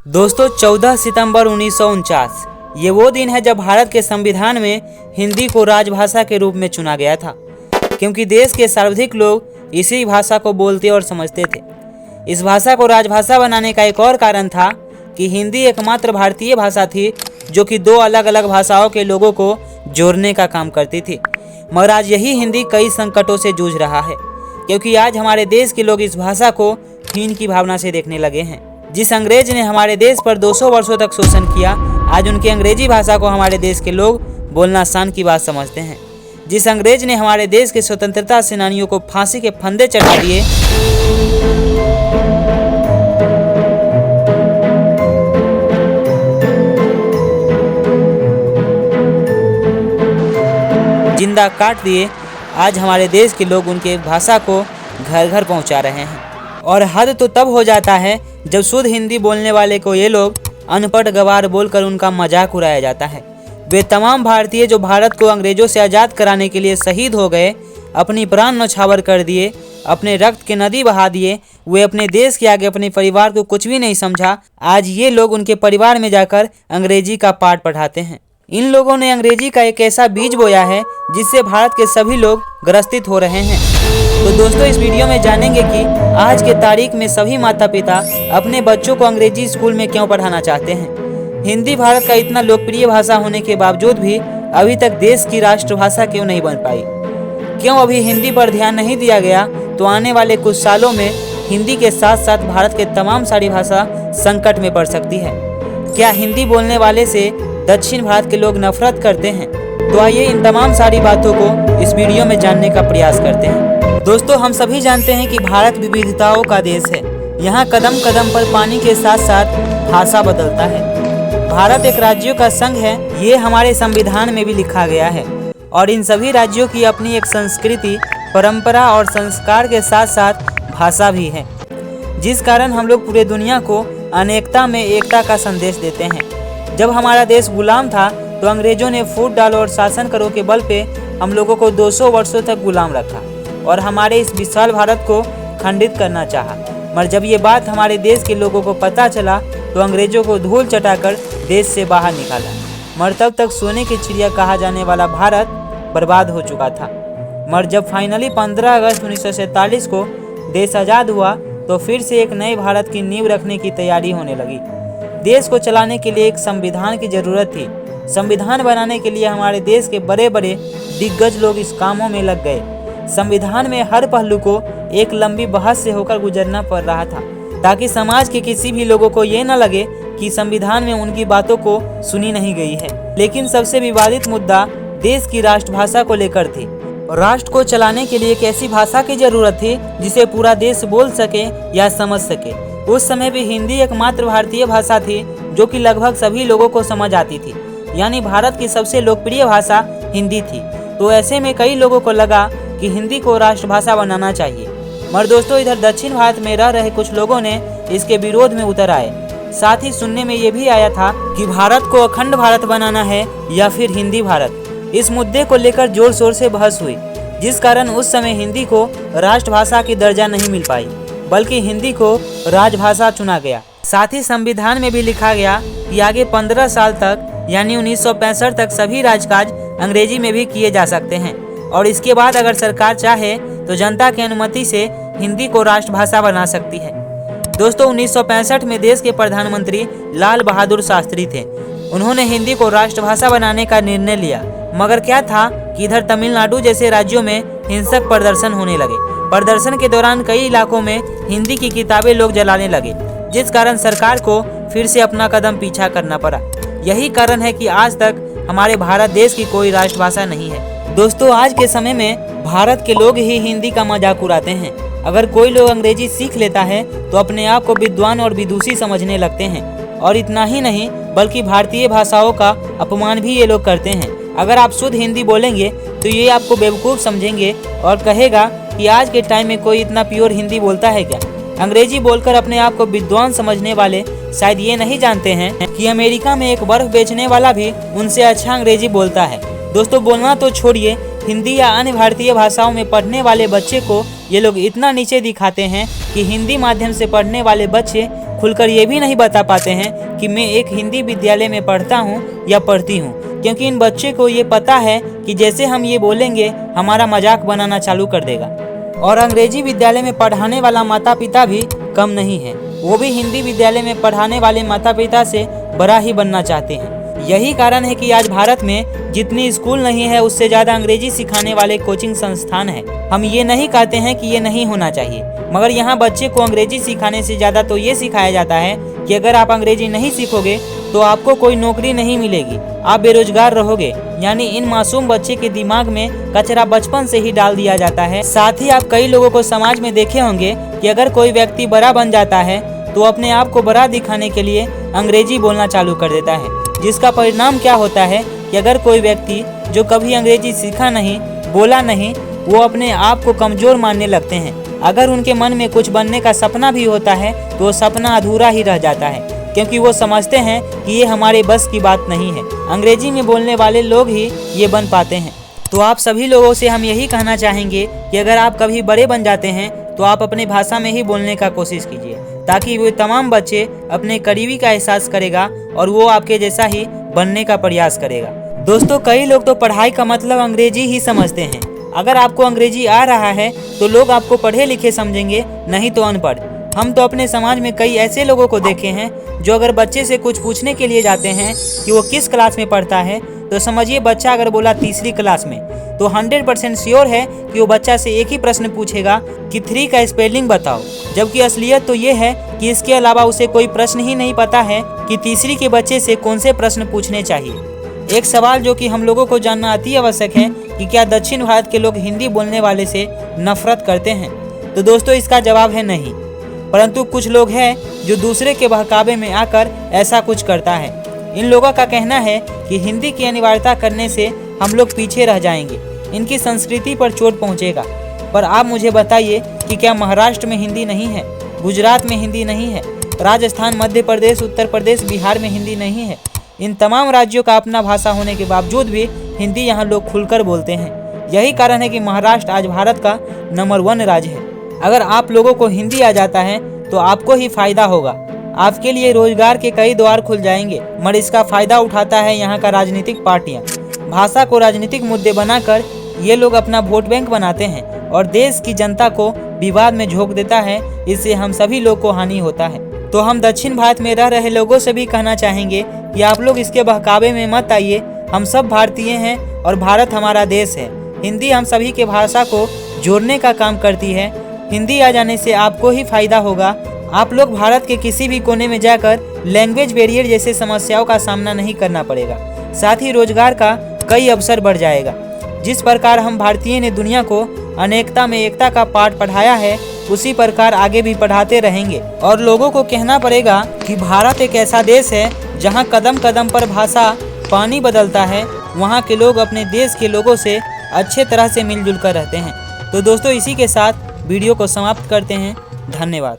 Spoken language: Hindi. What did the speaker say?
दोस्तों 14 सितंबर 1949 ये वो दिन है जब भारत के संविधान में हिंदी को राजभाषा के रूप में चुना गया था, क्योंकि देश के सर्वाधिक लोग इसी भाषा को बोलते और समझते थे। इस भाषा को राजभाषा बनाने का एक और कारण था कि हिंदी एकमात्र भारतीय भाषा थी जो कि दो अलग अलग भाषाओं के लोगों को जोड़ने का काम करती थी। मगर आज यही हिंदी कई संकटों से जूझ रहा है, क्योंकि आज हमारे देश के लोग इस भाषा को हीन की भावना से देखने लगे हैं। जिस अंग्रेज ने हमारे देश पर 200 वर्षों तक शोषण किया, आज उनकी अंग्रेजी भाषा को हमारे देश के लोग बोलना शान की बात समझते हैं। जिस अंग्रेज ने हमारे देश के स्वतंत्रता सेनानियों को फांसी के फंदे चढ़ा दिए, जिंदा काट दिए, आज हमारे देश के लोग उनके भाषा को घर घर पहुंचा रहे हैं। और हद तो तब हो जाता है जब शुद्ध हिंदी बोलने वाले को ये लोग अनपढ़ गवार बोलकर उनका मजाक उड़ाया जाता है। वे तमाम भारतीय जो भारत को अंग्रेजों से आज़ाद कराने के लिए शहीद हो गए, अपनी प्राण न्यौछावर कर दिए, अपने रक्त के नदी बहा दिए, वे अपने देश के आगे अपने परिवार को कुछ भी नहीं समझा। आज ये लोग उनके परिवार में जाकर अंग्रेजी का पाठ पढ़ाते हैं। इन लोगों ने अंग्रेजी का एक ऐसा बीज बोया है जिससे भारत के सभी लोग ग्रसित हो रहे हैं। तो दोस्तों, इस वीडियो में जानेंगे कि आज के तारीख में सभी माता पिता अपने बच्चों को अंग्रेजी स्कूल में क्यों पढ़ाना चाहते हैं। हिंदी भारत का इतना लोकप्रिय भाषा होने के बावजूद भी अभी तक देश की राष्ट्रभाषा क्यों नहीं बन पाई। क्यों अभी हिंदी पर ध्यान नहीं दिया गया, तो आने वाले कुछ सालों में हिंदी के साथ साथ भारत के तमाम सारी भाषा संकट में पड़ सकती है। क्या हिंदी बोलने वाले से दक्षिण भारत के लोग नफरत करते हैं? तो आइए इन तमाम सारी बातों को इस वीडियो में जानने का प्रयास करते हैं। दोस्तों, हम सभी जानते हैं कि भारत विविधताओं का देश है। यहाँ कदम कदम पर पानी के साथ साथ भाषा बदलता है। भारत एक राज्यों का संघ है, ये हमारे संविधान में भी लिखा गया है। और इन सभी राज्यों की अपनी एक संस्कृति, परंपरा और संस्कार के साथ साथ भाषा भी है, जिस कारण हम लोग पूरे दुनिया को अनेकता में एकता का संदेश देते हैं। जब हमारा देश गुलाम था तो अंग्रेजों ने फूट डालो और शासन करो के बल पे हम लोगों को 200 वर्षों तक गुलाम रखा और हमारे इस विशाल भारत को खंडित करना चाहा। मगर जब ये बात हमारे देश के लोगों को पता चला तो अंग्रेजों को धूल चटाकर देश से बाहर निकाला। मगर तब तक सोने की चिड़िया कहा जाने वाला भारत बर्बाद हो चुका था। मगर जब फाइनली 15 अगस्त 1947 को देश आज़ाद हुआ तो फिर से एक नए भारत की नींव रखने की तैयारी होने लगी। देश को चलाने के लिए एक संविधान की जरूरत थी। संविधान बनाने के लिए हमारे देश के बड़े बड़े दिग्गज लोग इस कामों में लग गए। संविधान में हर पहलू को एक लंबी बहस से होकर गुजरना पड़ रहा था, ताकि समाज के किसी भी लोगों को ये न लगे कि संविधान में उनकी बातों को सुनी नहीं गई है। लेकिन सबसे विवादित मुद्दा देश की राष्ट्रभाषा को लेकर थी। राष्ट्र को चलाने के लिए एक ऐसी भाषा की जरूरत थी जिसे पूरा देश बोल सके या समझ सके। उस समय भी हिंदी एकमात्र भारतीय भाषा थी जो कि लगभग सभी लोगों को समझ आती थी, यानी भारत की सबसे लोकप्रिय भाषा हिंदी थी। तो ऐसे में कई लोगों को लगा कि हिंदी को राष्ट्रभाषा बनाना चाहिए। मगर दोस्तों, इधर दक्षिण भारत में रह रहे कुछ लोगों ने इसके विरोध में उतर आए। साथ ही सुनने में ये भी आया था कि भारत को अखंड भारत बनाना है या फिर हिंदी भारत। इस मुद्दे को लेकर जोर शोर से बहस हुई, जिस कारण उस समय हिंदी को राष्ट्रभाषा की दर्जा नहीं मिल पाई, बल्कि हिंदी को राजभाषा चुना गया। साथ ही संविधान में भी लिखा गया कि आगे 15 साल तक यानी 1965 तक सभी राजकाज अंग्रेजी में भी किए जा सकते हैं और इसके बाद अगर सरकार चाहे तो जनता की अनुमति से हिंदी को राष्ट्रभाषा बना सकती है। दोस्तों, 1965 में देश के प्रधानमंत्री लाल बहादुर शास्त्री थे। उन्होंने हिंदी को राष्ट्रभाषा बनाने का निर्णय लिया। मगर क्या था कि इधर तमिलनाडु जैसे राज्यों में हिंसक प्रदर्शन होने लगे। प्रदर्शन के दौरान कई इलाकों में हिंदी की किताबें लोग जलाने लगे, जिस कारण सरकार को फिर से अपना कदम पीछा करना पड़ा। यही कारण है कि आज तक हमारे भारत देश की कोई राष्ट्रभाषा नहीं है। दोस्तों, आज के समय में भारत के लोग ही हिंदी का मजाक उड़ाते हैं। अगर कोई लोग अंग्रेजी सीख लेता है तो अपने आप को विद्वान और विदुषी समझने लगते हैं। और इतना ही नहीं, बल्कि भारतीय भाषाओं का अपमान भी ये लोग करते हैं। अगर आप शुद्ध हिंदी बोलेंगे तो ये आपको बेवकूफ़ समझेंगे और कहेगा कि आज के टाइम में कोई इतना प्योर हिंदी बोलता है क्या। अंग्रेजी बोलकर अपने आप को विद्वान समझने वाले शायद ये नहीं जानते हैं कि अमेरिका में एक बर्फ बेचने वाला भी उनसे अच्छा अंग्रेजी बोलता है। दोस्तों, बोलना तो छोड़िए, हिंदी या अन्य भारतीय भाषाओं में पढ़ने वाले बच्चे को ये लोग इतना नीचे दिखाते हैं कि हिंदी माध्यम से पढ़ने वाले बच्चे खुलकर ये भी नहीं बता पाते हैं कि मैं एक हिंदी विद्यालय में पढ़ता हूँ या पढ़ती हूँ, क्योंकि इन बच्चे को ये पता है कि जैसे हम ये बोलेंगे हमारा मजाक बनाना चालू कर देगा। और अंग्रेजी विद्यालय में पढ़ाने वाला माता पिता भी कम नहीं है, वो भी हिंदी विद्यालय में पढ़ाने वाले माता पिता से बड़ा ही बनना चाहते हैं। यही कारण है कि आज भारत में जितनी स्कूल नहीं है उससे ज़्यादा अंग्रेजी सिखाने वाले कोचिंग संस्थान है। हम ये नहीं कहते हैं कि ये नहीं होना चाहिए, मगर यहाँ बच्चे को अंग्रेजी सिखाने से ज़्यादा तो ये सिखाया जाता है कि अगर आप अंग्रेजी नहीं सीखोगे तो आपको कोई नौकरी नहीं मिलेगी, आप बेरोजगार रहोगे। यानी इन मासूम बच्चे के दिमाग में कचरा बचपन से ही डाल दिया जाता है। साथ ही आप कई लोगों को समाज में देखे होंगे कि अगर कोई व्यक्ति बड़ा बन जाता है तो अपने आप को बड़ा दिखाने के लिए अंग्रेजी बोलना चालू कर देता है, जिसका परिणाम क्या होता है कि अगर कोई व्यक्ति जो कभी अंग्रेजी सीखा नहीं, बोला नहीं, वो अपने आप को कमज़ोर मानने लगते हैं। अगर उनके मन में कुछ बनने का सपना भी होता है तो वो सपना अधूरा ही रह जाता है, क्योंकि वो समझते हैं कि ये हमारे बस की बात नहीं है। अंग्रेजी में बोलने वाले लोग ही ये बन पाते हैं। तो आप सभी लोगों से हम यही कहना चाहेंगे कि अगर आप कभी बड़े बन जाते हैं तो आप अपनी भाषा में ही बोलने का कोशिश कीजिए, ताकि वो तमाम बच्चे अपने करीबी का एहसास करेगा और वो आपके जैसा ही बनने का प्रयास करेगा। दोस्तों, कई लोग तो पढ़ाई का मतलब अंग्रेजी ही समझते हैं। अगर आपको अंग्रेजी आ रहा है तो लोग आपको पढ़े लिखे समझेंगे, नहीं तो अनपढ़। हम तो अपने समाज में कई ऐसे लोगों को देखे हैं जो अगर बच्चे से कुछ पूछने के लिए जाते हैं कि वो किस क्लास में पढ़ता है, तो समझिए बच्चा अगर बोला तीसरी क्लास में, तो 100% श्योर है कि वो बच्चा से एक ही प्रश्न पूछेगा कि 3 का स्पेलिंग बताओ। जबकि असलियत तो ये है कि इसके अलावा उसे कोई प्रश्न ही नहीं पता है कि तीसरी के बच्चे से कौन से प्रश्न पूछने चाहिए। एक सवाल जो कि हम लोगों को जानना अति आवश्यक है कि क्या दक्षिण भारत के लोग हिंदी बोलने वाले से नफरत करते हैं? तो दोस्तों, इसका जवाब है नहीं, परंतु कुछ लोग हैं जो दूसरे के बहकावे में आकर ऐसा कुछ करता है। इन लोगों का कहना है कि हिंदी की अनिवार्यता करने से हम लोग पीछे रह जाएंगे, इनकी संस्कृति पर चोट पहुंचेगा। पर आप मुझे बताइए कि क्या महाराष्ट्र में हिंदी नहीं है, गुजरात में हिंदी नहीं है, राजस्थान, मध्य प्रदेश, उत्तर प्रदेश, बिहार में हिंदी नहीं है? इन तमाम राज्यों का अपना भाषा होने के बावजूद भी हिंदी यहाँ लोग खुलकर बोलते हैं। यही कारण है कि महाराष्ट्र आज भारत का नंबर 1 राज्य है। अगर आप लोगों को हिंदी आ जाता है तो आपको ही फायदा होगा, आपके लिए रोजगार के कई द्वार खुल जाएंगे। मगर इसका फायदा उठाता है यहाँ का राजनीतिक पार्टियाँ। भाषा को राजनीतिक मुद्दे बनाकर ये लोग अपना वोट बैंक बनाते हैं और देश की जनता को विवाद में झोंक देता है। इससे हम सभी लोग को हानि होता है। तो हम दक्षिण भारत में रह रहे लोगों से भी कहना चाहेंगे कि आप लोग इसके बहकावे में मत आइए। हम सब भारतीय हैं और भारत हमारा देश है। हिंदी हम सभी के भाषा को जोड़ने का काम करती है। हिंदी आ जाने से आपको ही फायदा होगा। आप लोग भारत के किसी भी कोने में जाकर लैंग्वेज बैरियर जैसे समस्याओं का सामना नहीं करना पड़ेगा। साथ ही रोजगार का कई अवसर बढ़ जाएगा। जिस प्रकार हम भारतीय ने दुनिया को अनेकता में एकता का पाठ पढ़ाया है, उसी प्रकार आगे भी पढ़ाते रहेंगे। और लोगों को कहना पड़ेगा कि भारत एक ऐसा देश है जहां कदम कदम पर भाषा पानी बदलता है। वहां के लोग अपने देश के लोगों से अच्छे तरह से मिलजुल कर रहते हैं। तो दोस्तों, इसी के साथ वीडियो को समाप्त करते हैं। धन्यवाद।